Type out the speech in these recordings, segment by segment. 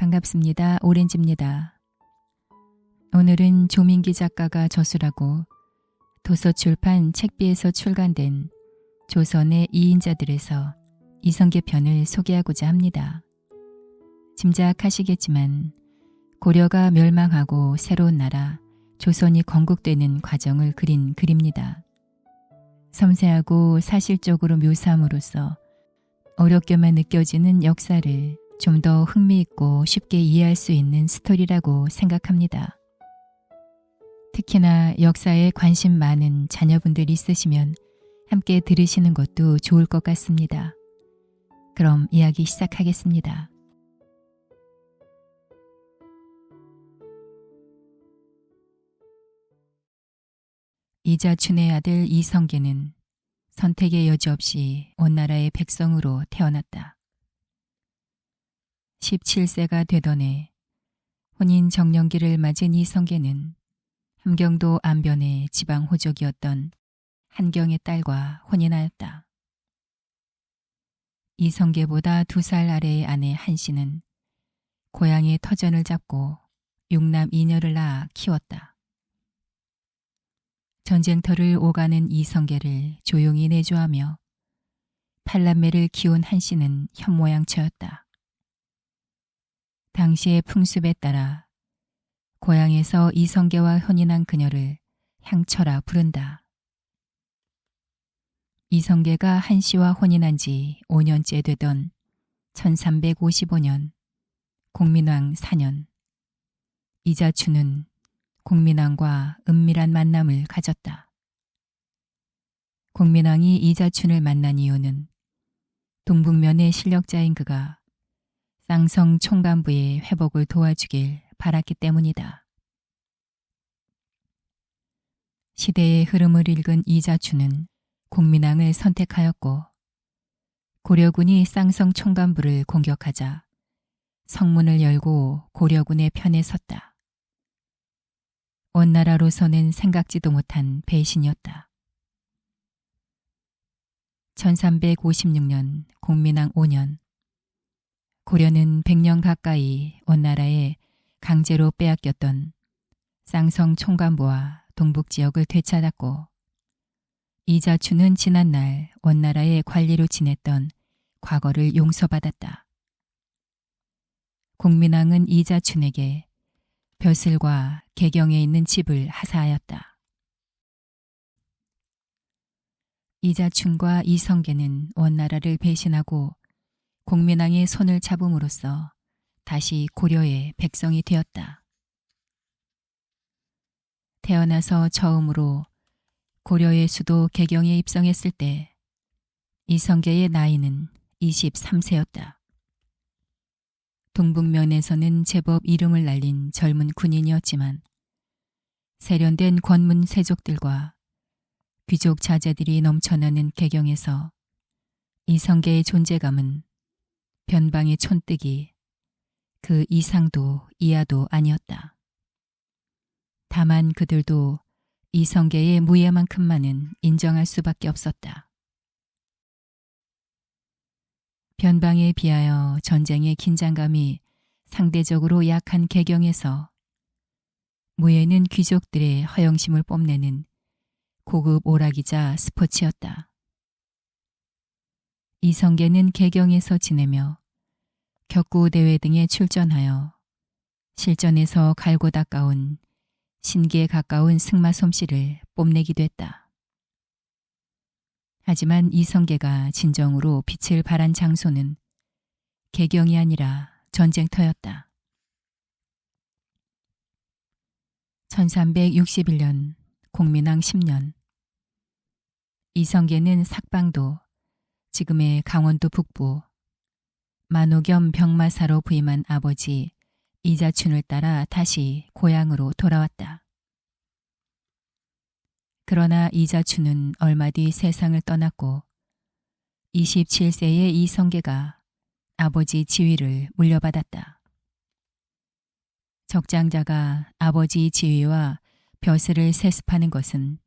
반갑습니다. 오렌지입니다. 오늘은 조민기 작가가 저술하고 도서출판 책비에서 출간된 조선의 이인자들에서 이성계 편을 소개하고자 합니다. 짐작하시겠지만 고려가 멸망하고 새로운 나라 조선이 건국되는 과정을 그린 글입니다. 섬세하고 사실적으로 묘사함으로써 어렵게만 느껴지는 역사를 좀 더 흥미있고 쉽게 이해할 수 있는 스토리라고 생각합니다. 특히나 역사에 관심 많은 자녀분들이 있으시면 함께 들으시는 것도 좋을 것 같습니다. 그럼 이야기 시작하겠습니다. 이자춘의 아들 이성계는 선택의 여지 없이 온 나라의 백성으로 태어났다. 17세가 되던 해 혼인 정년기를 맞은 이성계는 함경도 안변의 지방 호족이었던 한경의 딸과 혼인하였다. 이성계보다 2살 아래의 아내 한씨는 고향의 터전을 잡고 6남 2녀를 낳아 키웠다. 전쟁터를 오가는 이성계를 조용히 내조하며 팔남매를 키운 한씨는 현모양처였다. 당시의 풍습에 따라 고향에서 이성계와 혼인한 그녀를 향처라 부른다. 이성계가 한씨와 혼인한 지 5년째 되던 1355년 공민왕 4년 이자춘은 공민왕과 은밀한 만남을 가졌다. 공민왕이 이자춘을 만난 이유는 동북면의 실력자인 그가 쌍성 총간부의 회복을 도와주길 바랐기 때문이다. 시대의 흐름을 읽은 이자춘은 공민왕을 선택하였고 고려군이 쌍성 총간부를 공격하자 성문을 열고 고려군의 편에 섰다. 온 나라로서는 생각지도 못한 배신이었다. 1356년 공민왕 5년 고려는 100년 가까이 온 나라에 강제로 빼앗겼던 쌍성 총간부와 동북지역을 되찾았고 이자춘은 지난날 온 나라의 관리로 지냈던 과거를 용서받았다. 공민왕은 이자춘에게 벼슬과 개경에 있는 집을 하사하였다. 이자춘과 이성계는 온 나라를 배신하고 공민왕의 손을 잡음으로써 다시 고려의 백성이 되었다. 태어나서 처음으로 고려의 수도 개경에 입성했을 때 이성계의 나이는 23세였다. 동북면에서는 제법 이름을 날린 젊은 군인이었지만 세련된 권문 세족들과 귀족 자제들이 넘쳐나는 개경에서 이성계의 존재감은 변방의 촌뜨기 그 이상도 이하도 아니었다. 다만 그들도 이성계의 무예만큼만은 인정할 수밖에 없었다. 변방에 비하여 전쟁의 긴장감이 상대적으로 약한 개경에서 무예는 귀족들의 허영심을 뽐내는 고급 오락이자 스포츠였다. 이성계는 개경에서 지내며 격구대회 등에 출전하여 실전에서 갈고 닦아온 신기에 가까운 승마 솜씨를 뽐내기도 했다. 하지만 이성계가 진정으로 빛을 발한 장소는 개경이 아니라 전쟁터였다. 1361년 공민왕 10년 이성계는 삭방도 지금의 강원도 북부 만호겸 병마사로 부임한 아버지 이자춘을 따라 다시 고향으로 돌아왔다. 그러나 이자춘은 얼마 뒤 세상을 떠났고 27세의 이성계가 아버지 지위를 물려받았다. 적장자가 아버지 지위와 벼슬을 세습하는 것은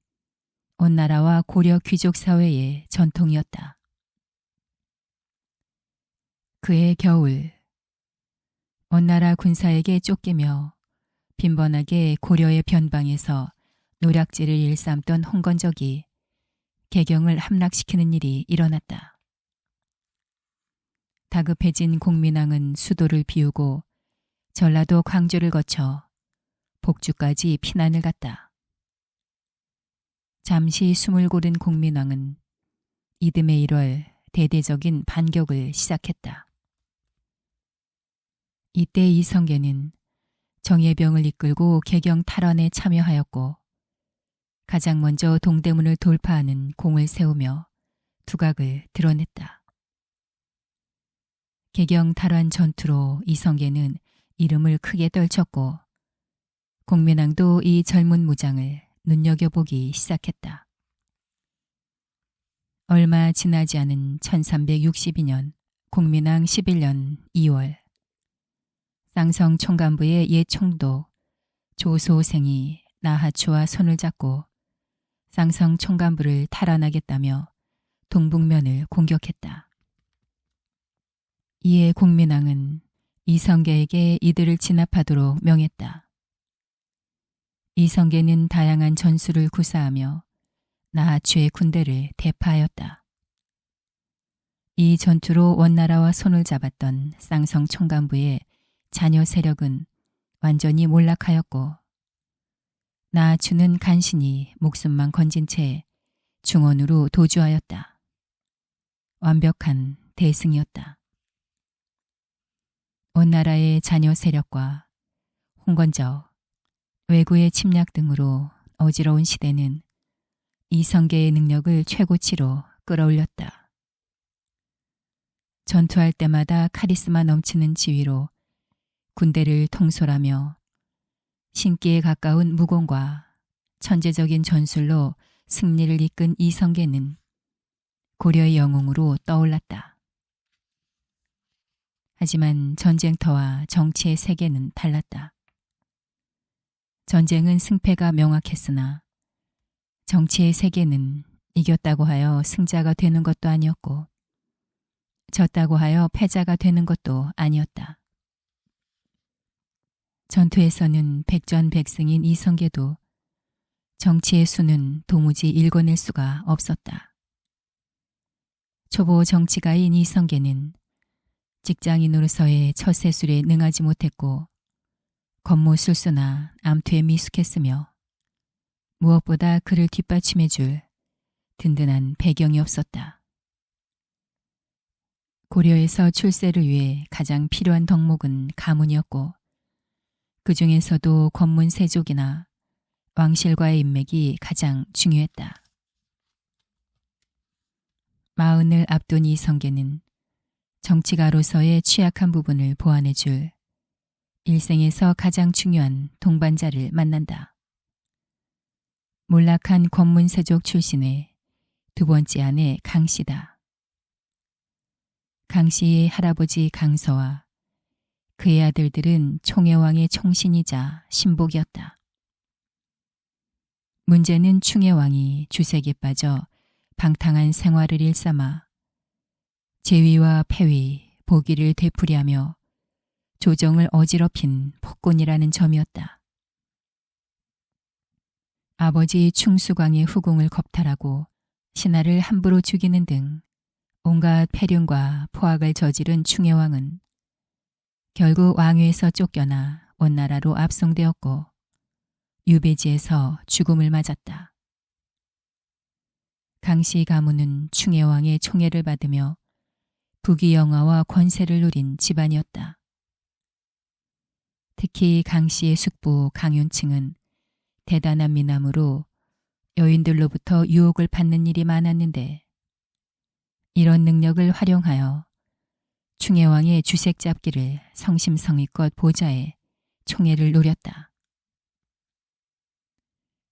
온 나라와 고려 귀족 사회의 전통이었다. 그해 겨울 원나라 군사에게 쫓기며 빈번하게 고려의 변방에서 노략질을 일삼던 홍건적이 개경을 함락시키는 일이 일어났다. 다급해진 공민왕은 수도를 비우고 전라도 광주를 거쳐 복주까지 피난을 갔다. 잠시 숨을 고른 공민왕은 이듬해 1월 대대적인 반격을 시작했다. 이때 이성계는 정예병을 이끌고 개경 탈환에 참여하였고 가장 먼저 동대문을 돌파하는 공을 세우며 두각을 드러냈다. 개경 탈환 전투로 이성계는 이름을 크게 떨쳤고 공민왕도 이 젊은 무장을 눈여겨보기 시작했다. 얼마 지나지 않은 1362년 공민왕 11년 2월 쌍성 총간부의 옛 총독 조소생이 나하추와 손을 잡고 쌍성 총간부를 탈환하겠다며 동북면을 공격했다. 이에 공민왕은 이성계에게 이들을 진압하도록 명했다. 이성계는 다양한 전술을 구사하며 나하추의 군대를 대파하였다. 이 전투로 원나라와 손을 잡았던 쌍성 총간부의 자녀 세력은 완전히 몰락하였고 나하추는 간신히 목숨만 건진 채 중원으로 도주하였다. 완벽한 대승이었다. 원나라의 자녀 세력과 홍건적, 왜구의 침략 등으로 어지러운 시대는 이성계의 능력을 최고치로 끌어올렸다. 전투할 때마다 카리스마 넘치는 지위로 군대를 통솔하며 신기에 가까운 무공과 천재적인 전술로 승리를 이끈 이성계는 고려의 영웅으로 떠올랐다. 하지만 전쟁터와 정치의 세계는 달랐다. 전쟁은 승패가 명확했으나 정치의 세계는 이겼다고 하여 승자가 되는 것도 아니었고 졌다고 하여 패자가 되는 것도 아니었다. 전투에서는 백전백승인 이성계도 정치의 수는 도무지 읽어낼 수가 없었다. 초보 정치가인 이성계는 직장인으로서의 처세술에 능하지 못했고 겉모술수나 암투에 미숙했으며 무엇보다 그를 뒷받침해줄 든든한 배경이 없었다. 고려에서 출세를 위해 가장 필요한 덕목은 가문이었고 그 중에서도 권문 세족이나 왕실과의 인맥이 가장 중요했다. 40을 앞둔 이성계는 정치가로서의 취약한 부분을 보완해줄 일생에서 가장 중요한 동반자를 만난다. 몰락한 권문세족 출신의 두 번째 아내 강씨다. 강씨의 할아버지 강서와 그의 아들들은 총애왕의 총신이자 신복이었다. 문제는 충애왕이 주색에 빠져 방탕한 생활을 일삼아 재위와 폐위, 보기를 되풀이하며 조정을 어지럽힌 폭군이라는 점이었다. 아버지 충수광의 후궁을 겁탈하고 신하를 함부로 죽이는 등 온갖 폐륜과 포악을 저지른 충애왕은 결국 왕위에서 쫓겨나 원나라로 압송되었고 유배지에서 죽음을 맞았다. 강씨 가문은 충애왕의 총애를 받으며 부귀영화와 권세를 누린 집안이었다. 특히 강씨의 숙부 강윤층은 대단한 미남으로 여인들로부터 유혹을 받는 일이 많았는데 이런 능력을 활용하여 충애왕의 주색 잡기를 성심성의껏 보좌해 총애를 노렸다.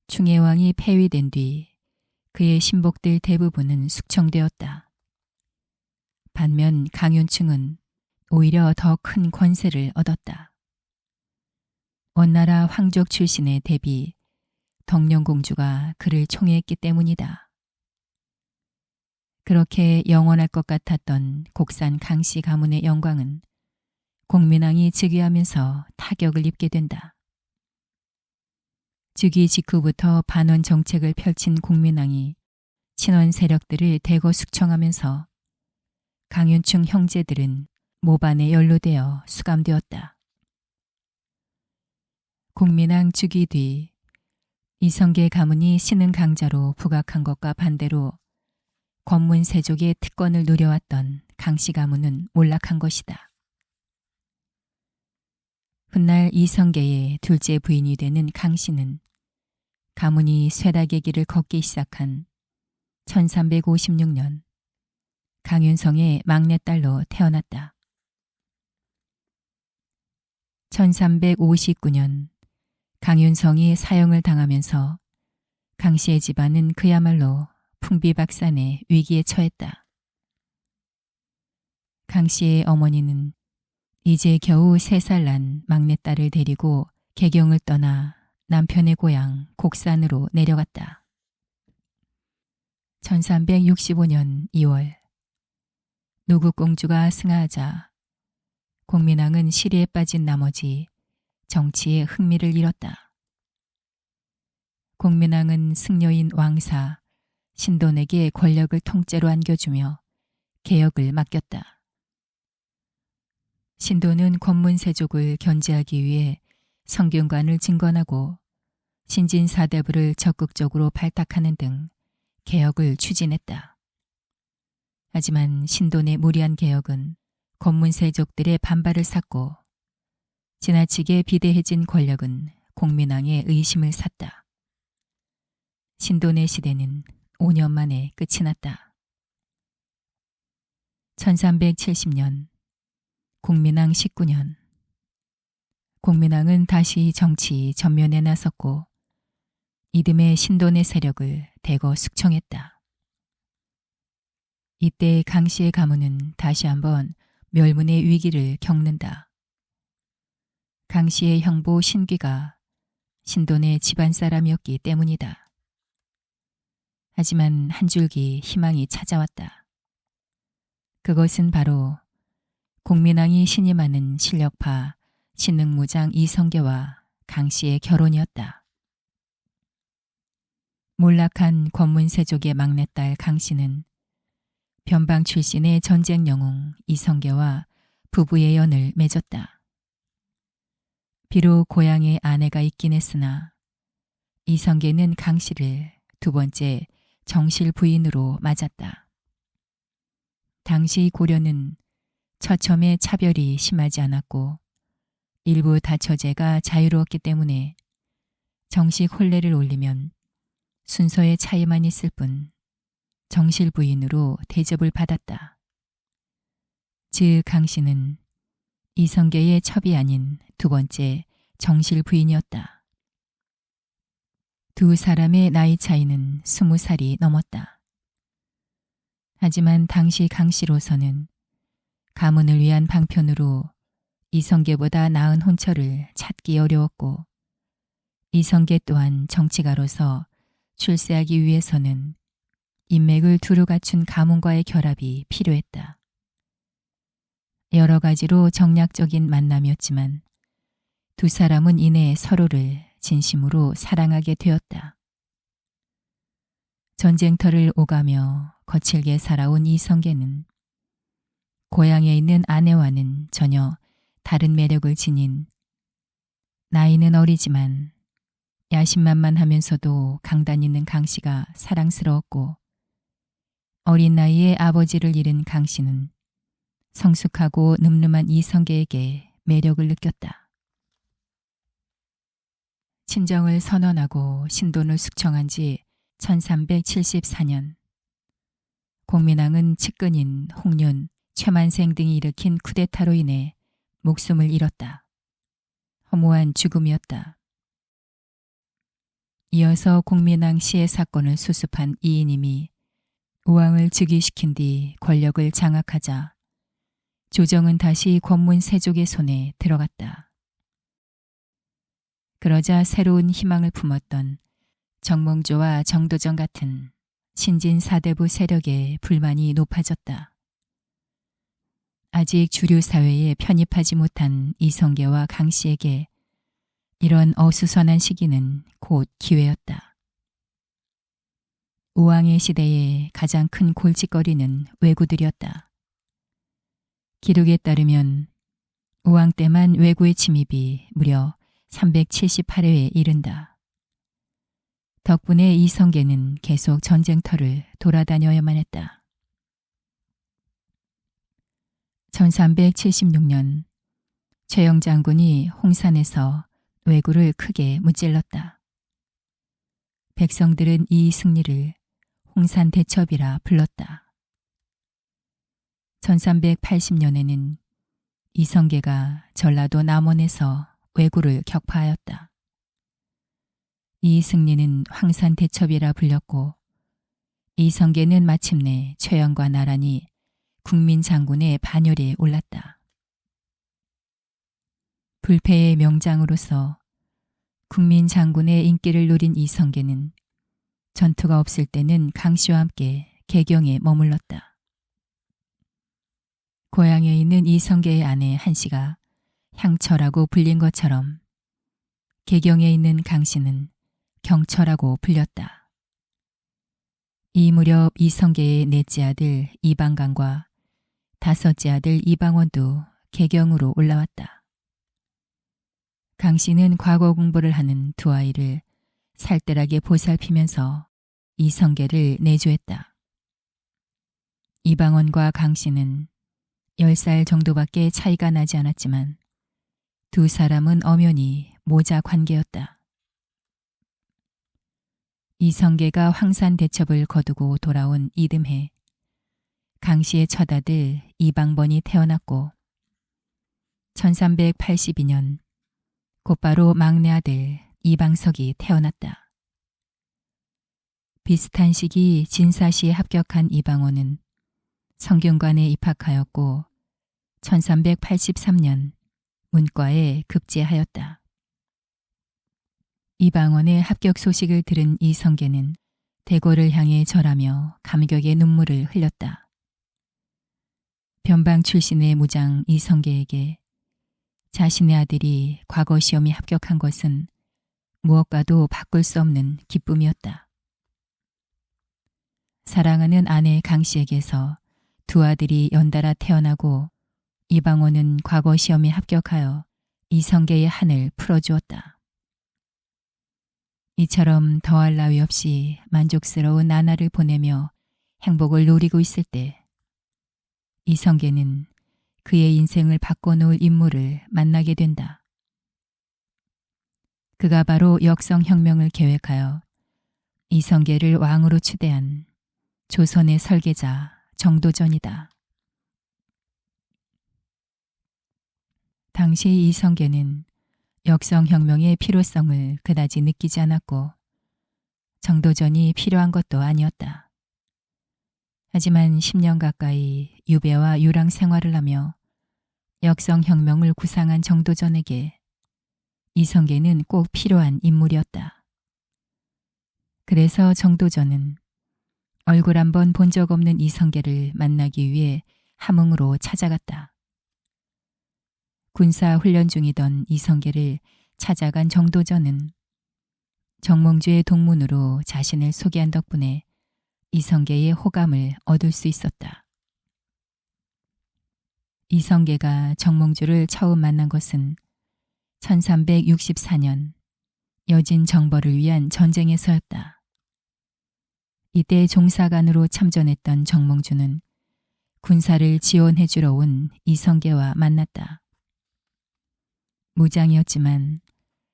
충애왕이 폐위된 뒤 그의 신복들 대부분은 숙청되었다. 반면 강윤층은 오히려 더 큰 권세를 얻었다. 원나라 황족 출신의 대비 덕령공주가 그를 총애했기 때문이다. 그렇게 영원할 것 같았던 곡산 강씨 가문의 영광은 공민왕이 즉위하면서 타격을 입게 된다. 즉위 직후부터 반원 정책을 펼친 공민왕이 친원 세력들을 대거 숙청하면서 강윤충 형제들은 모반에 연루되어 수감되었다. 공민왕 즉위 뒤 이성계 가문이 신흥 강자로 부각한 것과 반대로 권문세족의 특권을 누려왔던 강씨 가문은 몰락한 것이다. 훗날 이성계의 둘째 부인이 되는 강씨는 가문이 쇠락의 길을 걷기 시작한 1356년 강윤성의 막내딸로 태어났다. 1359년 강윤성이 사형을 당하면서 강씨의 집안은 그야말로 풍비박산의 위기에 처했다. 강씨의 어머니는 이제 겨우 3살 난 막내딸을 데리고 개경을 떠나 남편의 고향 곡산으로 내려갔다. 1365년 2월 노국공주가 승하하자 공민왕은 시리에 빠진 나머지 정치에 흥미를 잃었다. 공민왕은 승려인 왕사 신돈에게 권력을 통째로 안겨주며 개혁을 맡겼다. 신돈은 권문세족을 견제하기 위해 성균관을 증건하고 신진사대부를 적극적으로 발탁하는 등 개혁을 추진했다. 하지만 신돈의 무리한 개혁은 권문세족들의 반발을 샀고 지나치게 비대해진 권력은 공민왕의 의심을 샀다. 신돈의 시대는 5년 만에 끝이 났다. 1370년 공민왕 19년 공민왕은 다시 정치 전면에 나섰고 이듬해 신돈의 세력을 대거 숙청했다. 이때 강씨의 가문은 다시 한번 멸문의 위기를 겪는다. 강씨의 형부 신귀가 신돈의 집안 사람이었기 때문이다. 하지만 한 줄기 희망이 찾아왔다. 그것은 바로 공민왕이 신임하는 실력파 신흥무장 이성계와 강씨의 결혼이었다. 몰락한 권문세족의 막내딸 강씨는 변방 출신의 전쟁 영웅 이성계와 부부의 연을 맺었다. 비록 고향에 아내가 있긴 했으나 이성계는 강씨를 두 번째 정실 부인으로 맞았다. 당시 고려는 처첨의 차별이 심하지 않았고 일부 다처제가 자유로웠기 때문에 정식 혼례를 올리면 순서의 차이만 있을 뿐 정실 부인으로 대접을 받았다. 즉 강씨는 이성계의 첩이 아닌 두 번째 정실 부인이었다. 두 사람의 나이 차이는 20살이 넘었다. 하지만 당시 강씨로서는 가문을 위한 방편으로 이성계보다 나은 혼처를 찾기 어려웠고 이성계 또한 정치가로서 출세하기 위해서는 인맥을 두루 갖춘 가문과의 결합이 필요했다. 여러 가지로 정략적인 만남이었지만 두 사람은 이내 서로를 진심으로 사랑하게 되었다. 전쟁터를 오가며 거칠게 살아온 이성계는 고향에 있는 아내와는 전혀 다른 매력을 지닌 나이는 어리지만 야심만만하면서도 강단 있는 강씨가 사랑스러웠고 어린 나이에 아버지를 잃은 강씨는 성숙하고 늠름한 이성계에게 매력을 느꼈다. 친정을 선언하고 신돈을 숙청한 지 1374년 공민왕은 측근인 홍륜, 최만생 등이 일으킨 쿠데타로 인해 목숨을 잃었다. 허무한 죽음이었다. 이어서 공민왕 시해 사건을 수습한 이인임이 우왕을 즉위시킨 뒤 권력을 장악하자 조정은 다시 권문세족의 손에 들어갔다. 그러자 새로운 희망을 품었던 정몽조와 정도전 같은 신진 사대부 세력의 불만이 높아졌다. 아직 주류 사회에 편입하지 못한 이성계와 강씨에게 이런 어수선한 시기는 곧 기회였다. 우왕의 시대에 가장 큰 골칫거리는 왜구들이었다. 기록에 따르면 우왕 때만 왜구의 침입이 무려 378회에 이른다. 덕분에 이성계는 계속 전쟁터를 돌아다녀야만 했다. 1376년 최영 장군이 홍산에서 왜구를 크게 무찔렀다. 백성들은 이 승리를 홍산 대첩이라 불렀다. 1380년에는 이성계가 전라도 남원에서 왜구를 격파하였다. 이 승리는 황산 대첩이라 불렸고 이성계는 마침내 최영과 나란히 국민 장군의 반열에 올랐다. 불패의 명장으로서 국민 장군의 인기를 누린 이성계는 전투가 없을 때는 강씨와 함께 개경에 머물렀다. 고향에 있는 이성계의 아내 한씨가 향처라고 불린 것처럼 개경에 있는 강씨는 경처라고 불렸다. 이 무렵 이성계의 넷째 아들 이방강과 다섯째 아들 이방원도 개경으로 올라왔다. 강씨는 과거 공부를 하는 두 아이를 살뜰하게 보살피면서 이성계를 내조했다. 이방원과 강씨는 10살 정도밖에 차이가 나지 않았지만 두 사람은 엄연히 모자 관계였다. 이성계가 황산 대첩을 거두고 돌아온 이듬해 강씨의 첫아들 이방번이 태어났고 1382년 곧바로 막내 아들 이방석이 태어났다. 비슷한 시기 진사시에 합격한 이방원은 성균관에 입학하였고 1383년 문과에 급제하였다. 이방원의 합격 소식을 들은 이성계는 대궐을 향해 절하며 감격의 눈물을 흘렸다. 변방 출신의 무장 이성계에게 자신의 아들이 과거 시험에 합격한 것은 무엇과도 바꿀 수 없는 기쁨이었다. 사랑하는 아내 강씨에게서 두 아들이 연달아 태어나고 이방원은 과거 시험에 합격하여 이성계의 한을 풀어주었다. 이처럼 더할 나위 없이 만족스러운 나날을 보내며 행복을 누리고 있을 때 이성계는 그의 인생을 바꿔놓을 인물을 만나게 된다. 그가 바로 역성혁명을 계획하여 이성계를 왕으로 추대한 조선의 설계자 정도전이다. 당시 이성계는 역성혁명의 필요성을 그다지 느끼지 않았고 정도전이 필요한 것도 아니었다. 하지만 10년 가까이 유배와 유랑 생활을 하며 역성혁명을 구상한 정도전에게 이성계는 꼭 필요한 인물이었다. 그래서 정도전은 얼굴 한번 본 적 없는 이성계를 만나기 위해 함흥으로 찾아갔다. 군사 훈련 중이던 이성계를 찾아간 정도전은 정몽주의 동문으로 자신을 소개한 덕분에 이성계의 호감을 얻을 수 있었다. 이성계가 정몽주를 처음 만난 것은 1364년 여진 정벌을 위한 전쟁에서였다. 이때 종사관으로 참전했던 정몽주는 군사를 지원해주러 온 이성계와 만났다. 무장이었지만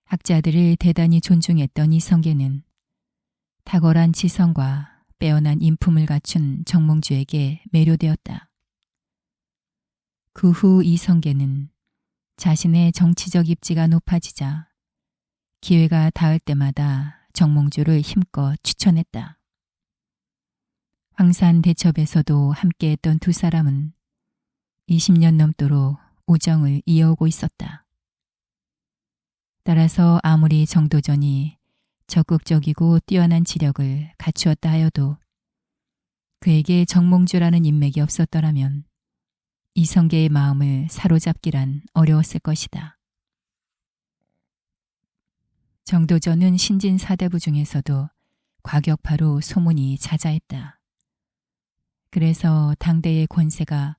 학자들을 대단히 존중했던 이성계는 탁월한 지성과 빼어난 인품을 갖춘 정몽주에게 매료되었다. 그 후 이성계는 자신의 정치적 입지가 높아지자 기회가 닿을 때마다 정몽주를 힘껏 추천했다. 황산 대첩에서도 함께했던 두 사람은 20년 넘도록 우정을 이어오고 있었다. 따라서 아무리 정도전이 적극적이고 뛰어난 지력을 갖추었다 하여도 그에게 정몽주라는 인맥이 없었더라면 이성계의 마음을 사로잡기란 어려웠을 것이다. 정도전은 신진 사대부 중에서도 과격파로 소문이 자자했다. 그래서 당대의 권세가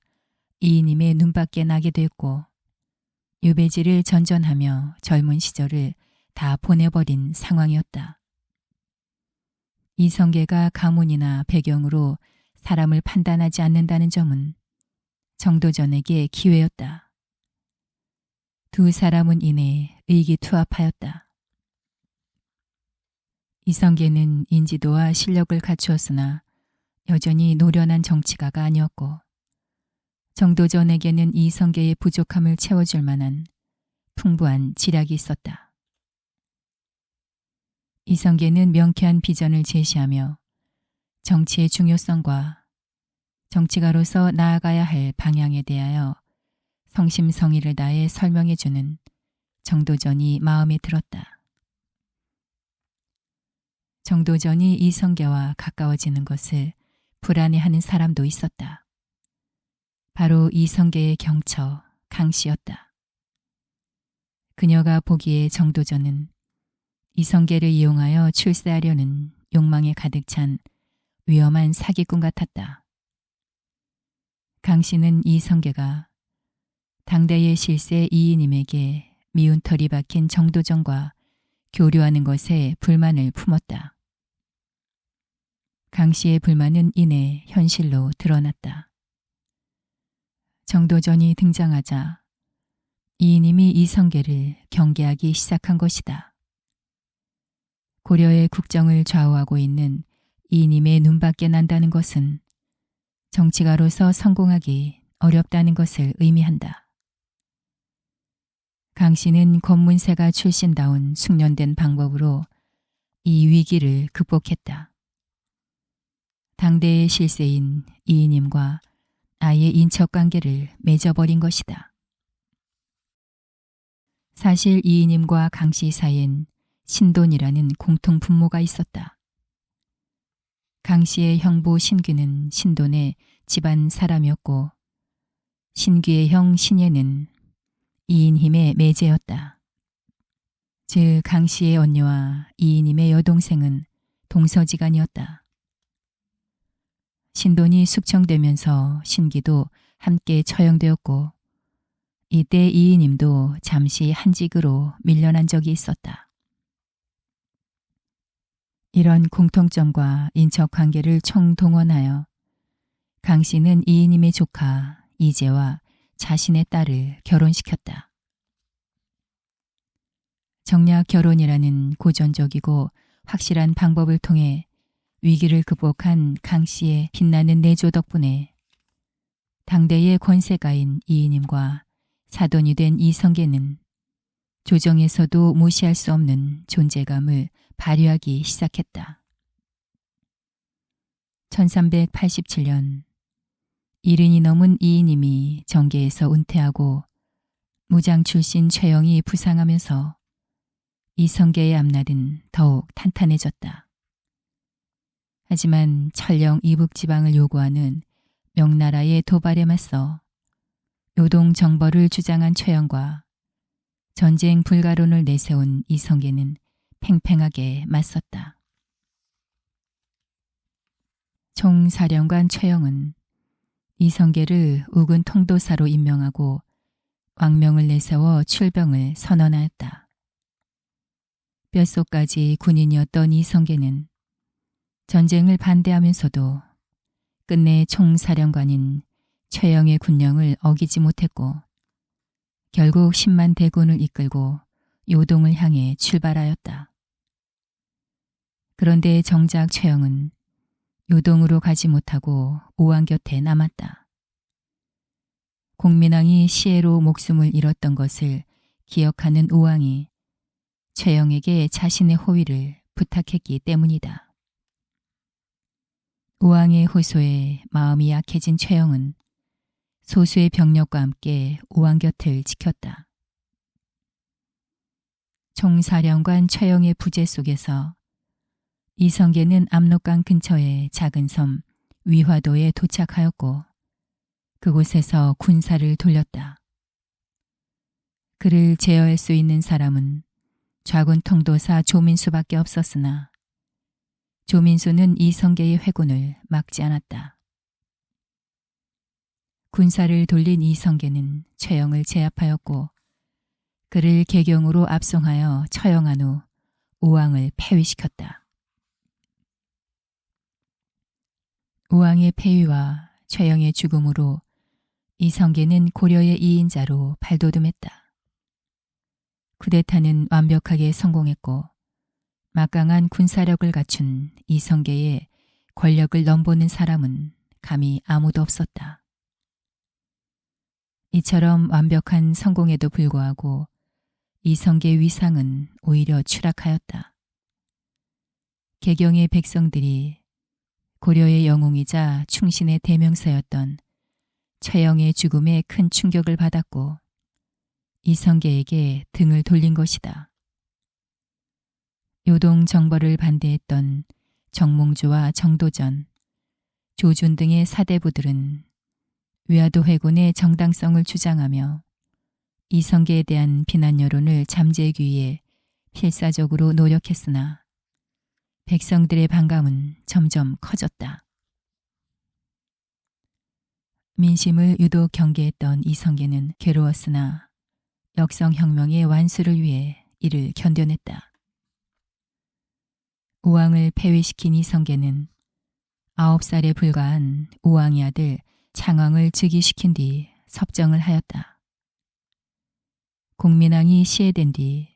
이인임의 눈밖에 나게 됐고 유배지를 전전하며 젊은 시절을 다 보내버린 상황이었다. 이성계가 가문이나 배경으로 사람을 판단하지 않는다는 점은 정도전에게 기회였다. 두 사람은 이내 의기투합하였다. 이성계는 인지도와 실력을 갖추었으나 여전히 노련한 정치가가 아니었고 정도전에게는 이성계의 부족함을 채워줄 만한 풍부한 지략이 있었다. 이성계는 명쾌한 비전을 제시하며 정치의 중요성과 정치가로서 나아가야 할 방향에 대하여 성심성의를 다해 설명해주는 정도전이 마음에 들었다. 정도전이 이성계와 가까워지는 것을 불안해하는 사람도 있었다. 바로 이성계의 경처 강씨였다. 그녀가 보기에 정도전은 이성계를 이용하여 출세하려는 욕망에 가득 찬 위험한 사기꾼 같았다. 강씨는 이성계가 당대의 실세 이인임에게 미운 털이 박힌 정도전과 교류하는 것에 불만을 품었다. 강씨의 불만은 이내 현실로 드러났다. 정도전이 등장하자 이인임이 이성계를 경계하기 시작한 것이다. 고려의 국정을 좌우하고 있는 이인임의 눈밖에 난다는 것은 정치가로서 성공하기 어렵다는 것을 의미한다. 강씨는 권문세가 출신다운 숙련된 방법으로 이 위기를 극복했다. 당대의 실세인 이인임과 아예 인척관계를 맺어버린 것이다. 사실 이인임과 강씨 사이엔 신돈이라는 공통 분모가 있었다. 강씨의 형부 신귀는 신돈의 집안 사람이었고 신귀의 형 신예는 이인임의 매제였다. 즉 강씨의 언니와 이인임의 여동생은 동서지간이었다. 신돈이 숙청되면서 신기도 함께 처형되었고 이때 이인임도 잠시 한직으로 밀려난 적이 있었다. 이런 공통점과 인척관계를 총동원하여 강씨는 이인임의 조카 이재와 자신의 딸을 결혼시켰다. 정략 결혼이라는 고전적이고 확실한 방법을 통해 위기를 극복한 강씨의 빛나는 내조 덕분에 당대의 권세가인 이인임과 사돈이 된 이성계는 조정에서도 무시할 수 없는 존재감을 발휘하기 시작했다. 1387년 70이 넘은 이인임이 정계에서 은퇴하고 무장 출신 최영이 부상하면서 이성계의 앞날은 더욱 탄탄해졌다. 하지만 천령 이북지방을 요구하는 명나라의 도발에 맞서 요동 정벌을 주장한 최영과 전쟁 불가론을 내세운 이성계는 팽팽하게 맞섰다. 총사령관 최영은 이성계를 우군 통도사로 임명하고 왕명을 내세워 출병을 선언하였다. 뼛속까지 군인이었던 이성계는 전쟁을 반대하면서도 끝내 총사령관인 최영의 군령을 어기지 못했고 결국 10만 대군을 이끌고 요동을 향해 출발하였다. 그런데 정작 최영은 요동으로 가지 못하고 오왕 곁에 남았다. 공민왕이 시해로 목숨을 잃었던 것을 기억하는 오왕이 최영에게 자신의 호위를 부탁했기 때문이다. 오왕의 호소에 마음이 약해진 최영은 소수의 병력과 함께 오왕 곁을 지켰다. 총사령관 최영의 부재 속에서 이성계는 압록강 근처의 작은 섬 위화도에 도착하였고 그곳에서 군사를 돌렸다. 그를 제어할 수 있는 사람은 좌군 통도사 조민수밖에 없었으나 조민수는 이성계의 회군을 막지 않았다. 군사를 돌린 이성계는 최영을 제압하였고 그를 계경으로 압송하여 처형한 후 우왕을 폐위시켰다. 우왕의 폐위와 최영의 죽음으로 이성계는 고려의 2인자로 발돋움했다. 쿠데타는 완벽하게 성공했고 막강한 군사력을 갖춘 이성계의 권력을 넘보는 사람은 감히 아무도 없었다. 이처럼 완벽한 성공에도 불구하고 이성계 위상은 오히려 추락하였다. 개경의 백성들이 고려의 영웅이자 충신의 대명사였던 최영의 죽음에 큰 충격을 받았고 이성계에게 등을 돌린 것이다. 요동 정벌을 반대했던 정몽주와 정도전, 조준 등의 사대부들은 위화도 회군의 정당성을 주장하며 이성계에 대한 비난 여론을 잠재우기 위해 필사적으로 노력했으나 백성들의 반감은 점점 커졌다. 민심을 유독 경계했던 이성계는 괴로웠으나 역성혁명의 완수를 위해 이를 견뎌냈다. 우왕을 폐위시킨 이성계는 9살에 불과한 우왕의 아들 창왕을 즉위시킨 뒤 섭정을 하였다. 공민왕이 시해된 뒤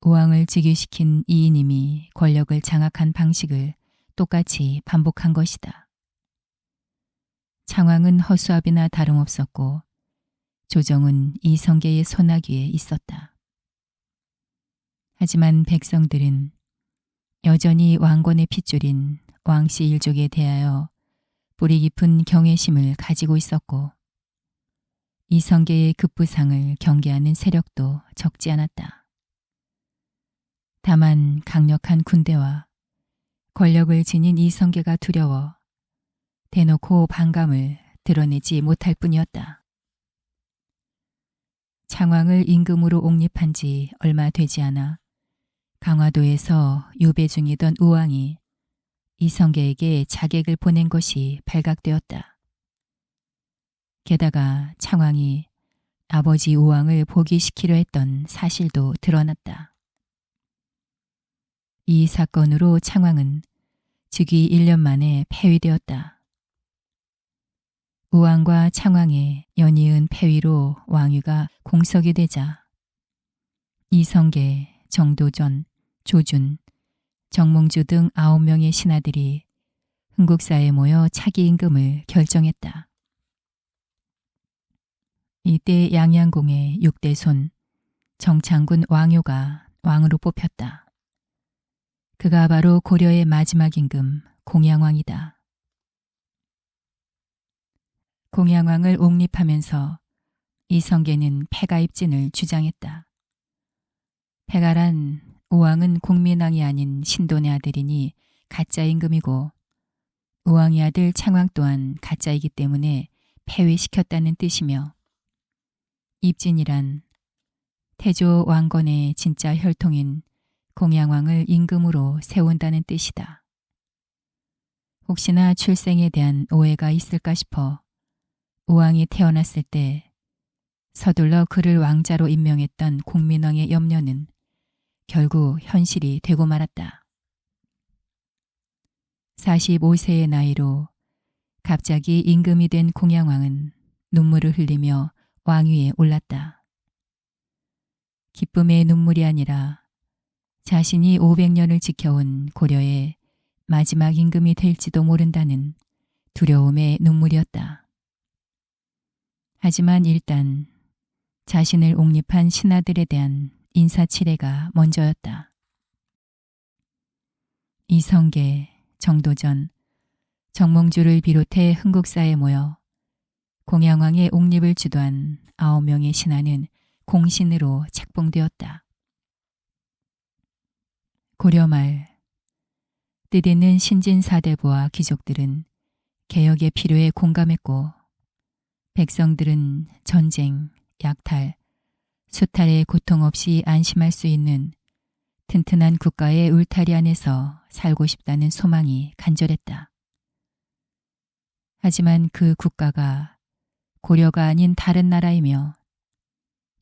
우왕을 즉위시킨 이인임이 권력을 장악한 방식을 똑같이 반복한 것이다. 창왕은 허수아비나 다름없었고 조정은 이성계의 손아귀에 있었다. 하지만 백성들은 여전히 왕권의 핏줄인 왕씨 일족에 대하여 뿌리 깊은 경외심을 가지고 있었고 이성계의 급부상을 경계하는 세력도 적지 않았다. 다만 강력한 군대와 권력을 지닌 이성계가 두려워 대놓고 반감을 드러내지 못할 뿐이었다. 창왕을 임금으로 옹립한 지 얼마 되지 않아 강화도에서 유배 중이던 우왕이 이성계에게 자객을 보낸 것이 발각되었다. 게다가 창왕이 아버지 우왕을 복위시키려 했던 사실도 드러났다. 이 사건으로 창왕은 즉위 1년 만에 폐위되었다. 우왕과 창왕의 연이은 폐위로 왕위가 공석이 되자 이성계, 정도전, 조준, 정몽주 등 9명의 신하들이 흥국사에 모여 차기 임금을 결정했다. 이때 양양공의 6대 손 정창군 왕효가 왕으로 뽑혔다. 그가 바로 고려의 마지막 임금 공양왕이다. 공양왕을 옹립하면서 이성계는 폐가입진을 주장했다. 폐가란 우왕은 공민왕이 아닌 신돈의 아들이니 가짜 임금이고 우왕의 아들 창왕 또한 가짜이기 때문에 폐위시켰다는 뜻이며 입진이란 태조 왕건의 진짜 혈통인 공양왕을 임금으로 세운다는 뜻이다. 혹시나 출생에 대한 오해가 있을까 싶어 우왕이 태어났을 때 서둘러 그를 왕자로 임명했던 공민왕의 염려는 결국 현실이 되고 말았다. 45세의 나이로 갑자기 임금이 된 공양왕은 눈물을 흘리며 왕위에 올랐다. 기쁨의 눈물이 아니라 자신이 500년을 지켜온 고려의 마지막 임금이 될지도 모른다는 두려움의 눈물이었다. 하지만 일단 자신을 옹립한 신하들에 대한 인사치레가 먼저였다. 이성계, 정도전, 정몽주를 비롯해 흥국사에 모여 공양왕의 옹립을 주도한 9명의 신하는 공신으로 책봉되었다. 고려 말 뜻있는 신진사대부와 귀족들은 개혁의 필요에 공감했고 백성들은 전쟁, 약탈, 수탈의 고통 없이 안심할 수 있는 튼튼한 국가의 울타리 안에서 살고 싶다는 소망이 간절했다. 하지만 그 국가가 고려가 아닌 다른 나라이며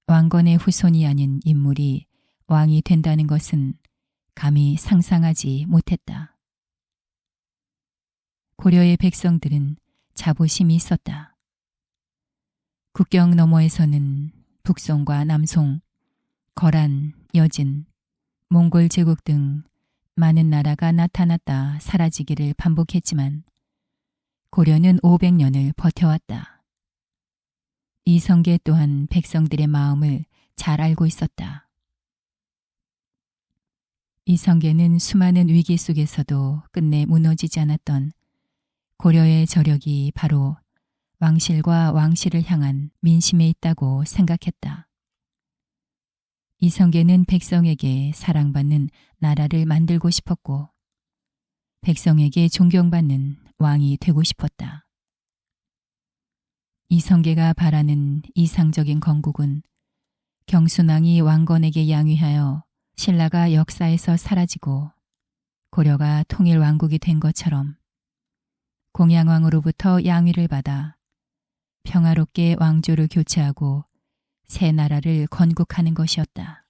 왕건의 후손이 아닌 인물이 왕이 된다는 것은 감히 상상하지 못했다. 고려의 백성들은 자부심이 있었다. 국경 너머에서는 북송과 남송, 거란, 여진, 몽골 제국 등 많은 나라가 나타났다 사라지기를 반복했지만 고려는 500년을 버텨왔다. 이성계 또한 백성들의 마음을 잘 알고 있었다. 이성계는 수많은 위기 속에서도 끝내 무너지지 않았던 고려의 저력이 바로 왕실과 왕실을 향한 민심에 있다고 생각했다. 이성계는 백성에게 사랑받는 나라를 만들고 싶었고 백성에게 존경받는 왕이 되고 싶었다. 이성계가 바라는 이상적인 건국은 경순왕이 왕건에게 양위하여 신라가 역사에서 사라지고 고려가 통일왕국이 된 것처럼 공양왕으로부터 양위를 받아 평화롭게 왕조를 교체하고 새 나라를 건국하는 것이었다.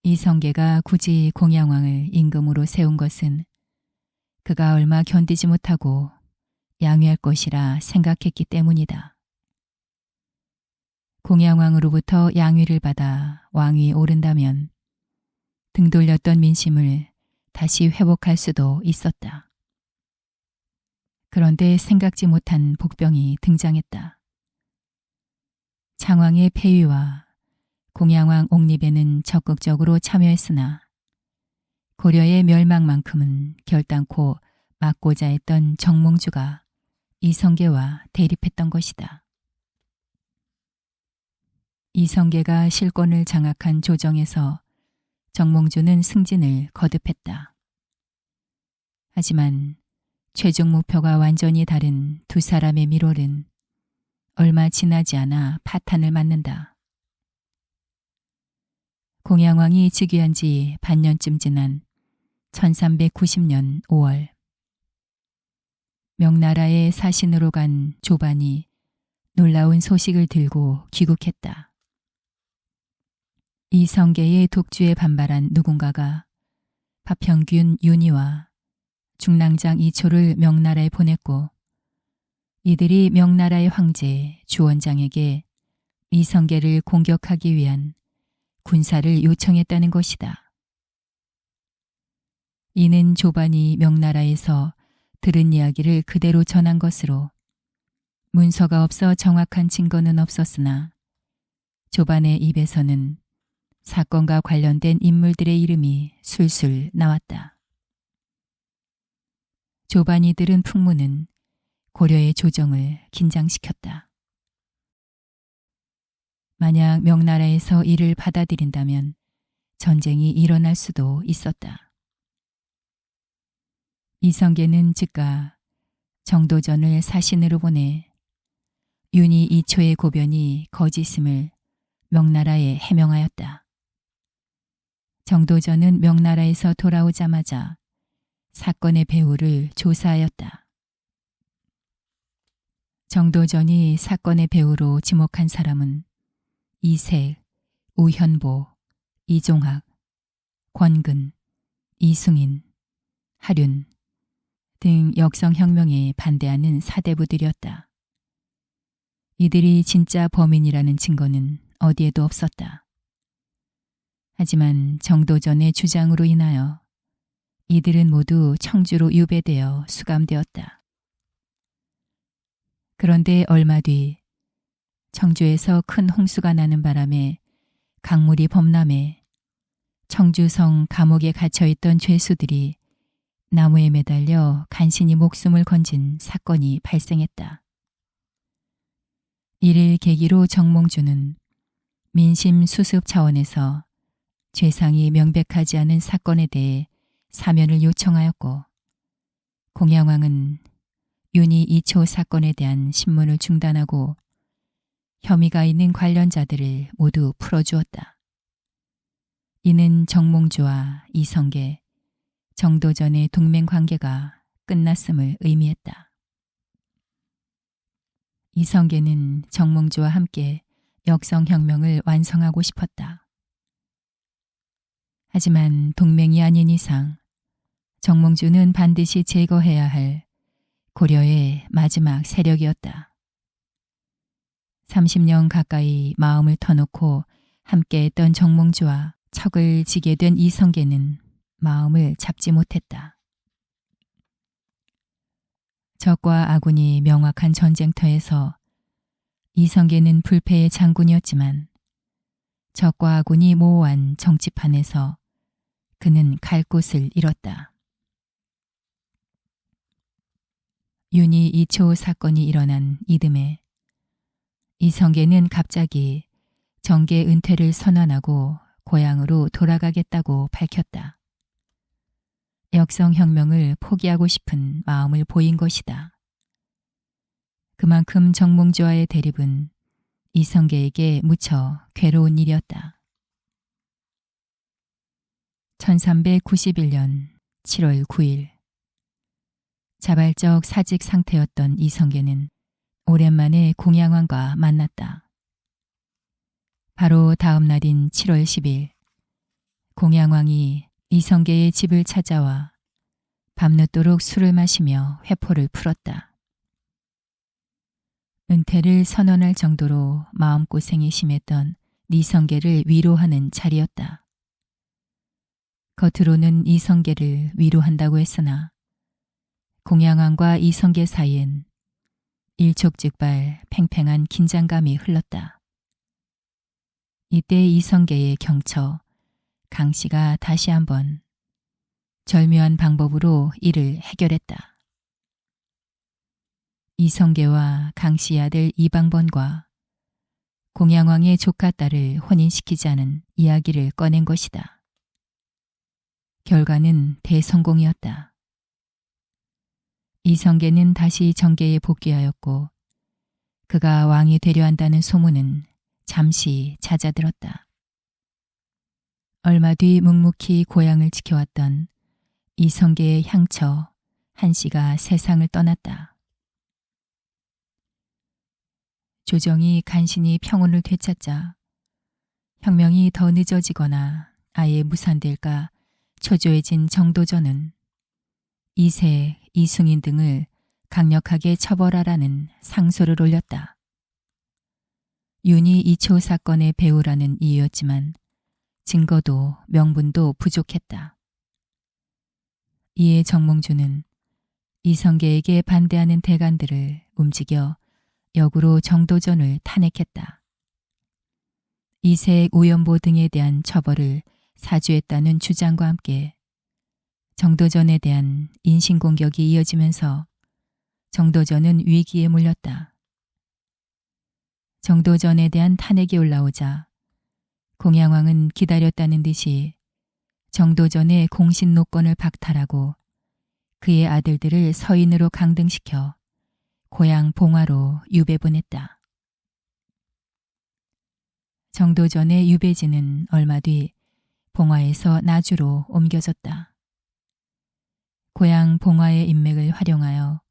이성계가 굳이 공양왕을 임금으로 세운 것은 그가 얼마 견디지 못하고 양위할 것이라 생각했기 때문이다. 공양왕으로부터 양위를 받아 왕위에 오른다면 등 돌렸던 민심을 다시 회복할 수도 있었다. 그런데 생각지 못한 복병이 등장했다. 창왕의 폐위와 공양왕 옹립에는 적극적으로 참여했으나 고려의 멸망만큼은 결단코 막고자 했던 정몽주가 이성계와 대립했던 것이다. 이성계가 실권을 장악한 조정에서 정몽주는 승진을 거듭했다. 하지만 최종 목표가 완전히 다른 두 사람의 밀월은 얼마 지나지 않아 파탄을 맞는다. 공양왕이 즉위한 지 반년쯤 지난 1390년 5월 명나라의 사신으로 간 조반이 놀라운 소식을 들고 귀국했다. 이성계의 독주에 반발한 누군가가 파평균 윤희와 중랑장 이초를 명나라에 보냈고 이들이 명나라의 황제 주원장에게 이성계를 공격하기 위한 군사를 요청했다는 것이다. 이는 조반이 명나라에서 들은 이야기를 그대로 전한 것으로 문서가 없어 정확한 증거는 없었으나 조반의 입에서는 사건과 관련된 인물들의 이름이 술술 나왔다. 조반이 들은 풍문은 고려의 조정을 긴장시켰다. 만약 명나라에서 이를 받아들인다면 전쟁이 일어날 수도 있었다. 이성계는 즉각 정도전을 사신으로 보내 윤희 이초의 고변이 거짓임을 명나라에 해명하였다. 정도전은 명나라에서 돌아오자마자 사건의 배후를 조사하였다. 정도전이 사건의 배후로 지목한 사람은 이색, 우현보, 이종학, 권근, 이승인, 하륜 등 역성혁명에 반대하는 사대부들이었다. 이들이 진짜 범인이라는 증거는 어디에도 없었다. 하지만 정도전의 주장으로 인하여 이들은 모두 청주로 유배되어 수감되었다. 그런데 얼마 뒤 청주에서 큰 홍수가 나는 바람에 강물이 범람해 청주성 감옥에 갇혀있던 죄수들이 나무에 매달려 간신히 목숨을 건진 사건이 발생했다. 이를 계기로 정몽주는 민심 수습 차원에서 죄상이 명백하지 않은 사건에 대해 사면을 요청하였고 공양왕은 윤희 이초 사건에 대한 신문을 중단하고 혐의가 있는 관련자들을 모두 풀어주었다. 이는 정몽주와 이성계, 정도전의 동맹관계가 끝났음을 의미했다. 이성계는 정몽주와 함께 역성혁명을 완성하고 싶었다. 하지만 동맹이 아닌 이상 정몽주는 반드시 제거해야 할 고려의 마지막 세력이었다. 30년 가까이 마음을 터놓고 함께했던 정몽주와 척을 지게 된 이성계는 마음을 잡지 못했다. 적과 아군이 명확한 전쟁터에서 이성계는 불패의 장군이었지만 적과 아군이 모호한 정치판에서 그는 갈 곳을 잃었다. 윤희 이초 사건이 일어난 이듬해 이성계는 갑자기 정계 은퇴를 선언하고 고향으로 돌아가겠다고 밝혔다. 역성혁명을 포기하고 싶은 마음을 보인 것이다. 그만큼 정몽주와의 대립은 이성계에게 무척 괴로운 일이었다. 1391년 7월 9일 자발적 사직 상태였던 이성계는 오랜만에 공양왕과 만났다. 바로 다음 날인 7월 10일 공양왕이 이성계의 집을 찾아와 밤늦도록 술을 마시며 회포를 풀었다. 은퇴를 선언할 정도로 마음고생이 심했던 이성계를 위로하는 자리였다. 겉으로는 이성계를 위로한다고 했으나 공양왕과 이성계 사이엔 일촉즉발 팽팽한 긴장감이 흘렀다. 이때 이성계의 경처 강씨가 다시 한번 절묘한 방법으로 이를 해결했다. 이성계와 강씨의 아들 이방번과 공양왕의 조카 딸을 혼인시키자는 이야기를 꺼낸 것이다. 결과는 대성공이었다. 이성계는 다시 정계에 복귀하였고 그가 왕이 되려 한다는 소문은 잠시 잦아들었다. 얼마 뒤 묵묵히 고향을 지켜왔던 이성계의 향처 한씨가 세상을 떠났다. 조정이 간신히 평온을 되찾자 혁명이 더 늦어지거나 아예 무산될까 초조해진 정도전은 이색, 이승인 등을 강력하게 처벌하라는 상소를 올렸다. 윤희 이초 사건의 배후라는 이유였지만 증거도 명분도 부족했다. 이에 정몽주는 이성계에게 반대하는 대간들을 움직여 역으로 정도전을 탄핵했다. 이색, 오연보 등에 대한 처벌을 사주했다는 주장과 함께 정도전에 대한 인신공격이 이어지면서 정도전은 위기에 몰렸다. 정도전에 대한 탄핵이 올라오자 공양왕은 기다렸다는 듯이 정도전의 공신 노건을 박탈하고 그의 아들들을 서인으로 강등시켜 고향 봉화로 유배 보냈다. 정도전의 유배지는 얼마 뒤 봉화에서 나주로 옮겨졌다. 고향 봉화의 인맥을 활용하여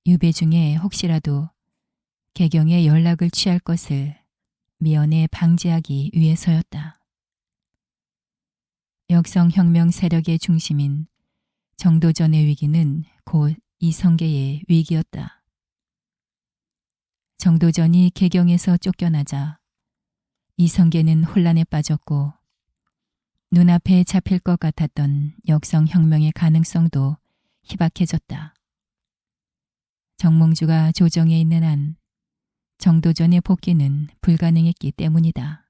유배 중에 혹시라도 개경의 연락을 취할 것을 미연에 방지하기 위해서였다. 역성혁명 세력의 중심인 정도전의 위기는 곧 이성계의 위기였다. 정도전이 개경에서 쫓겨나자 이성계는 혼란에 빠졌고 눈앞에 잡힐 것 같았던 역성혁명의 가능성도 희박해졌다. 정몽주가 조정에 있는 한 정도전의 복귀는 불가능했기 때문이다.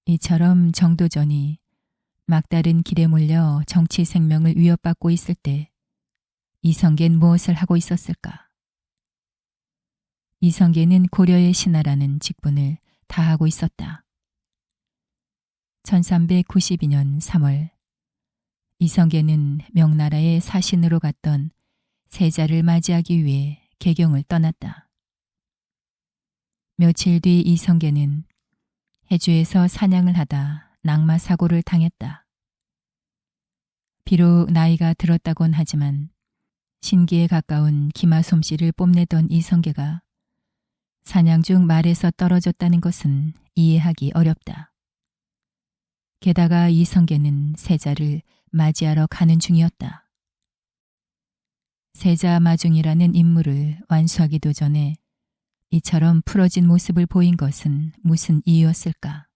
이처럼 정도전이 막다른 길에 몰려 정치 생명을 위협받고 있을 때 이성계는 무엇을 하고 있었을까? 이성계는 고려의 신하라는 직분을 다하고 있었다. 1392년 3월 이성계는 명나라의 사신으로 갔던 세자를 맞이하기 위해 개경을 떠났다. 며칠 뒤 이성계는 해주에서 사냥을 하다 낙마 사고를 당했다. 비록 나이가 들었다곤 하지만 신기에 가까운 기마 솜씨를 뽐내던 이성계가 사냥 중 말에서 떨어졌다는 것은 이해하기 어렵다. 게다가 이성계는 세자를 맞이하러 가는 중이었다. 세자 마중이라는 임무를 완수하기도 전에 이처럼 풀어진 모습을 보인 것은 무슨 이유였을까?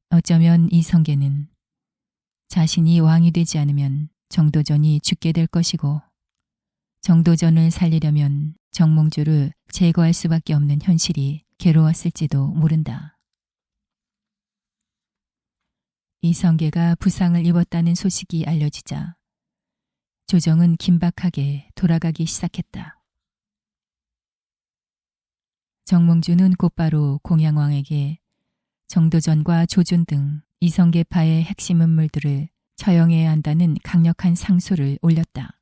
어쩌면 이성계는 자신이 왕이 되지 않으면 정도전이 죽게 될 것이고 정도전을 살리려면 정몽주를 제거할 수밖에 없는 현실이 괴로웠을지도 모른다. 이성계가 부상을 입었다는 소식이 알려지자 조정은 긴박하게 돌아가기 시작했다. 정몽주는 곧바로 공양왕에게 정도전과 조준 등 이성계파의 핵심 인물들을 처형해야 한다는 강력한 상소를 올렸다.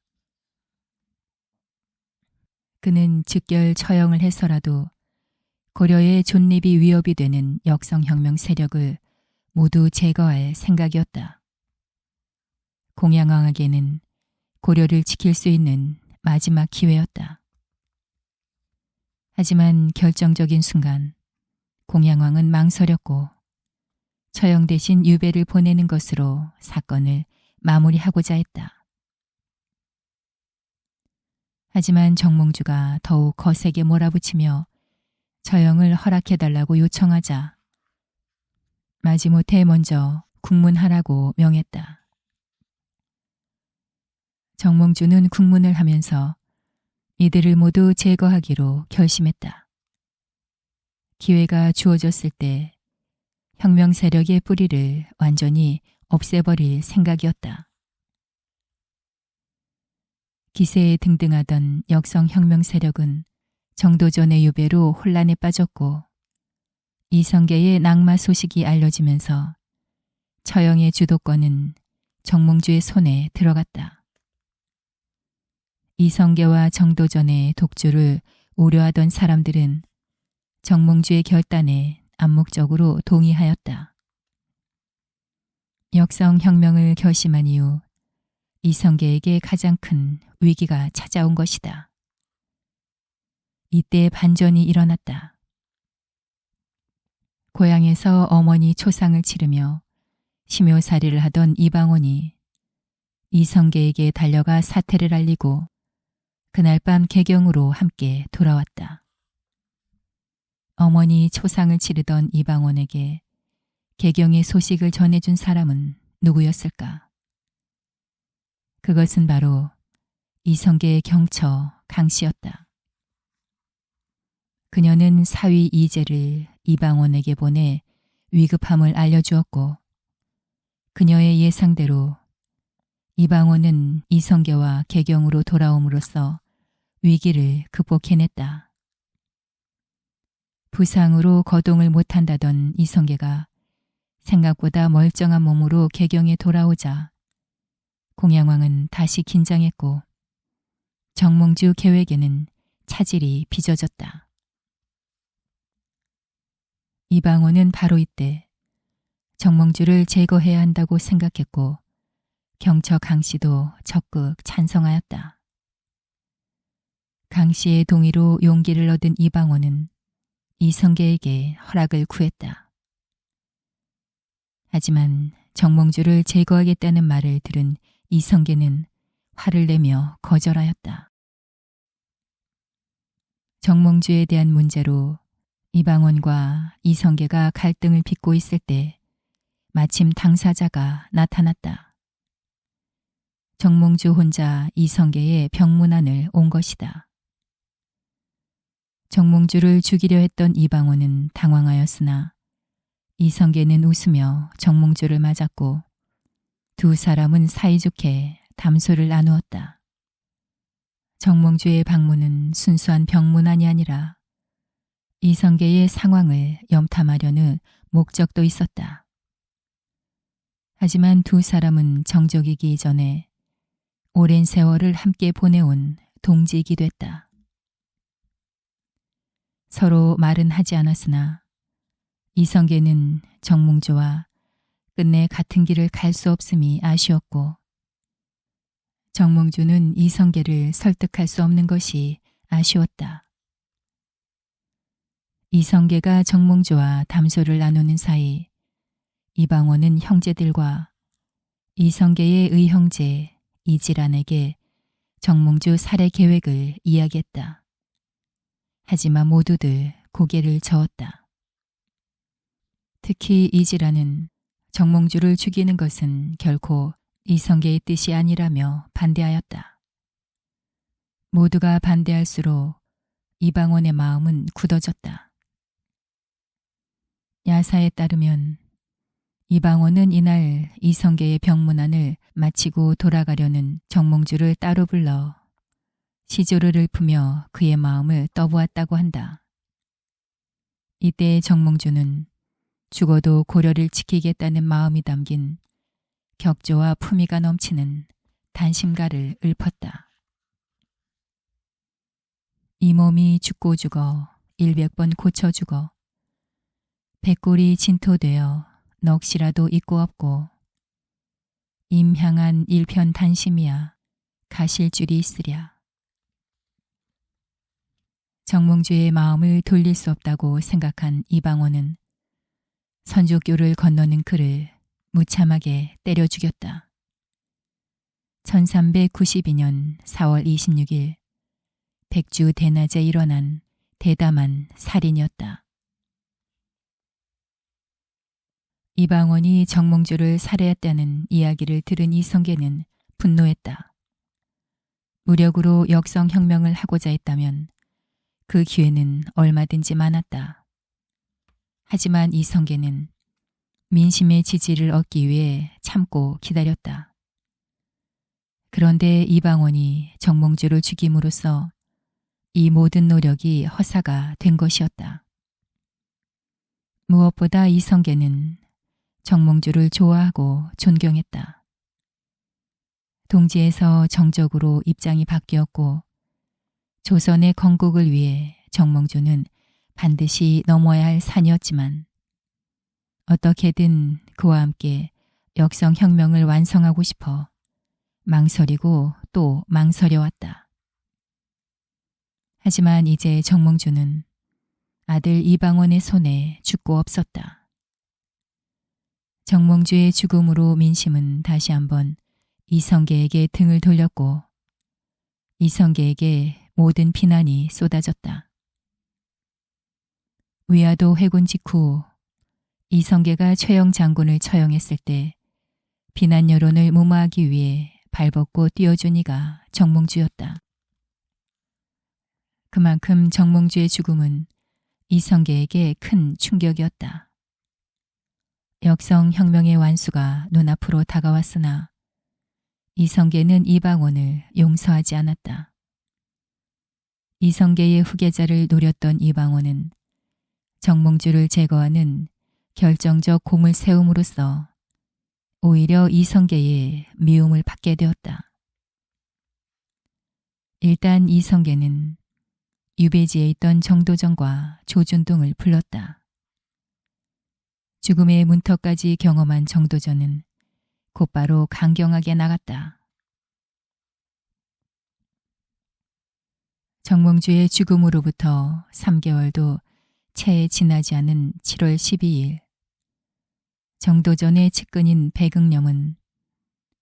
그는 즉결 처형을 해서라도 고려의 존립이 위협이 되는 역성혁명 세력을 모두 제거할 생각이었다. 공양왕에게는 고려를 지킬 수 있는 마지막 기회였다. 하지만 결정적인 순간 공양왕은 망설였고 처형 대신 유배를 보내는 것으로 사건을 마무리하고자 했다. 하지만 정몽주가 더욱 거세게 몰아붙이며 처형을 허락해달라고 요청하자 마지못해 먼저 국문하라고 명했다. 정몽주는 국문을 하면서 이들을 모두 제거하기로 결심했다. 기회가 주어졌을 때 혁명 세력의 뿌리를 완전히 없애버릴 생각이었다. 기세에 등등하던 역성혁명 세력은 정도전의 유배로 혼란에 빠졌고 이성계의 낙마 소식이 알려지면서 처형의 주도권은 정몽주의 손에 들어갔다. 이성계와 정도전의 독주를 우려하던 사람들은 정몽주의 결단에 암묵적으로 동의하였다. 역성혁명을 결심한 이후 이성계에게 가장 큰 위기가 찾아온 것이다. 이때 반전이 일어났다. 고향에서 어머니 초상을 치르며 심요살이를 하던 이방원이 이성계에게 달려가 사태를 알리고 그날 밤 개경으로 함께 돌아왔다. 어머니 초상을 치르던 이방원에게 개경의 소식을 전해준 사람은 누구였을까? 그것은 바로 이성계의 경처 강씨였다. 그녀는 사위 이재를 이방원에게 보내 위급함을 알려주었고 그녀의 예상대로 이방원은 이성계와 개경으로 돌아옴으로써 위기를 극복해냈다. 부상으로 거동을 못한다던 이성계가 생각보다 멀쩡한 몸으로 개경에 돌아오자 공양왕은 다시 긴장했고 정몽주 계획에는 차질이 빚어졌다. 이방원은 바로 이때 정몽주를 제거해야 한다고 생각했고 경처 강씨도 적극 찬성하였다. 강씨의 동의로 용기를 얻은 이방원은 이성계에게 허락을 구했다. 하지만 정몽주를 제거하겠다는 말을 들은 이성계는 화를 내며 거절하였다. 정몽주에 대한 문제로 이방원과 이성계가 갈등을 빚고 있을 때 마침 당사자가 나타났다. 정몽주 혼자 이성계의 병문안을 온 것이다. 정몽주를 죽이려 했던 이방원은 당황하였으나 이성계는 웃으며 정몽주를 맞았고 두 사람은 사이좋게 담소를 나누었다. 정몽주의 방문은 순수한 병문안이 아니라 이성계의 상황을 염탐하려는 목적도 있었다. 하지만 두 사람은 정적이기 전에 오랜 세월을 함께 보내온 동지이기 됐다. 서로 말은 하지 않았으나 이성계는 정몽주와 끝내 같은 길을 갈 수 없음이 아쉬웠고, 정몽주는 이성계를 설득할 수 없는 것이 아쉬웠다. 이성계가 정몽주와 담소를 나누는 사이 이방원은 형제들과 이성계의 의형제 이질안에게 정몽주 살해 계획을 이야기했다. 하지만 모두들 고개를 저었다. 특히 이질안은 정몽주를 죽이는 것은 결코 이성계의 뜻이 아니라며 반대하였다. 모두가 반대할수록 이방원의 마음은 굳어졌다. 야사에 따르면 이방원은 이날 이성계의 병문안을 마치고 돌아가려는 정몽주를 따로 불러 시조를 읊으며 그의 마음을 떠보았다고 한다. 이때 정몽주는 죽어도 고려를 지키겠다는 마음이 담긴 격조와 품위가 넘치는 단심가를 읊었다. 이 몸이 죽고 죽어 100번 고쳐 죽어 백골이 진토되어 넋이라도 있고 없고 임향한 일편 단심이야 가실 줄이 있으랴. 정몽주의 마음을 돌릴 수 없다고 생각한 이방원은 선조교를 건너는 그를 무참하게 때려 죽였다. 1392년 4월 26일 백주 대낮에 일어난 대담한 살인이었다. 이방원이 정몽주를 살해했다는 이야기를 들은 이성계는 분노했다. 무력으로 역성혁명을 하고자 했다면 그 기회는 얼마든지 많았다. 하지만 이성계는 민심의 지지를 얻기 위해 참고 기다렸다. 그런데 이방원이 정몽주를 죽임으로써 이 모든 노력이 허사가 된 것이었다. 무엇보다 이성계는 정몽주를 좋아하고 존경했다. 동지에서 정적으로 입장이 바뀌었고 조선의 건국을 위해 정몽주는 반드시 넘어야 할 산이었지만 어떻게든 그와 함께 역성혁명을 완성하고 싶어 망설이고 또 망설여왔다. 하지만 이제 정몽주는 아들 이방원의 손에 죽고 없었다. 정몽주의 죽음으로 민심은 다시 한번 이성계에게 등을 돌렸고 이성계에게 모든 비난이 쏟아졌다. 위화도 회군 직후 이성계가 최영 장군을 처형했을 때 비난 여론을 무마하기 위해 발벗고 뛰어준 이가 정몽주였다. 그만큼 정몽주의 죽음은 이성계에게 큰 충격이었다. 역성혁명의 완수가 눈앞으로 다가왔으나 이성계는 이방원을 용서하지 않았다. 이성계의 후계자를 노렸던 이방원은 정몽주를 제거하는 결정적 공을 세움으로써 오히려 이성계의 미움을 받게 되었다. 일단 이성계는 유배지에 있던 정도전과 조준동을 불렀다. 죽음의 문턱까지 경험한 정도전은 곧바로 강경하게 나갔다. 정몽주의 죽음으로부터 3개월도 채 지나지 않은 7월 12일 정도전의 측근인 백응념은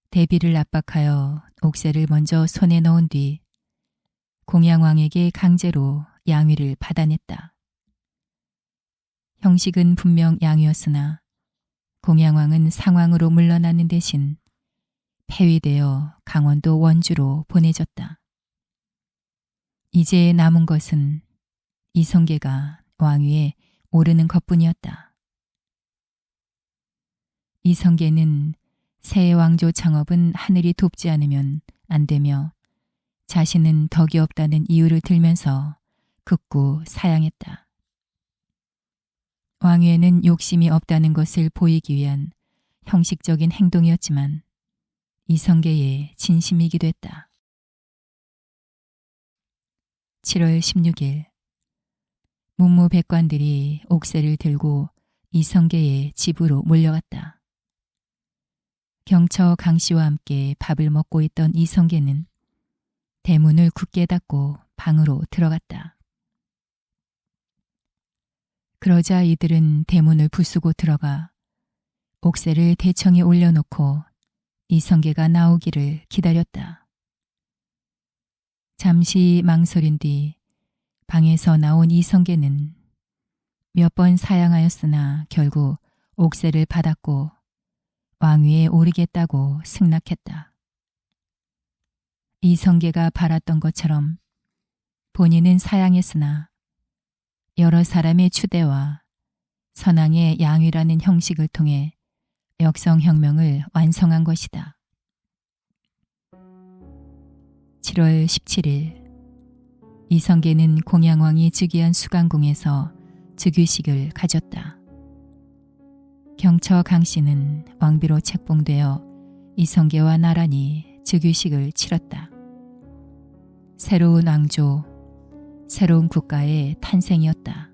대비를 압박하여 옥새를 먼저 손에 넣은 뒤 공양왕에게 강제로 양위를 받아냈다. 형식은 분명 양위였으나 공양왕은 상왕으로 물러나는 대신 폐위되어 강원도 원주로 보내졌다. 이제 남은 것은 이성계가 왕위에 오르는 것뿐이었다. 이성계는 새 왕조 창업은 하늘이 돕지 않으면 안 되며 자신은 덕이 없다는 이유를 들면서 극구 사양했다. 왕위에는 욕심이 없다는 것을 보이기 위한 형식적인 행동이었지만 이성계의 진심이기도 했다. 7월 16일 문무백관들이 옥새를 들고 이성계의 집으로 몰려왔다. 경처 강씨와 함께 밥을 먹고 있던 이성계는 대문을 굳게 닫고 방으로 들어갔다. 그러자 이들은 대문을 부수고 들어가 옥새를 대청에 올려놓고 이성계가 나오기를 기다렸다. 잠시 망설인 뒤 방에서 나온 이성계는 몇 번 사양하였으나 결국 옥새를 받았고 왕위에 오르겠다고 승낙했다. 이성계가 바랐던 것처럼 본인은 사양했으나 여러 사람의 추대와 선왕의 양위라는 형식을 통해 역성혁명을 완성한 것이다. 7월 17일 이성계는 공양왕이 즉위한 수강궁에서 즉위식을 가졌다. 경처 강씨는 왕비로 책봉되어 이성계와 나란히 즉위식을 치렀다. 새로운 왕조, 새로운 국가의 탄생이었다.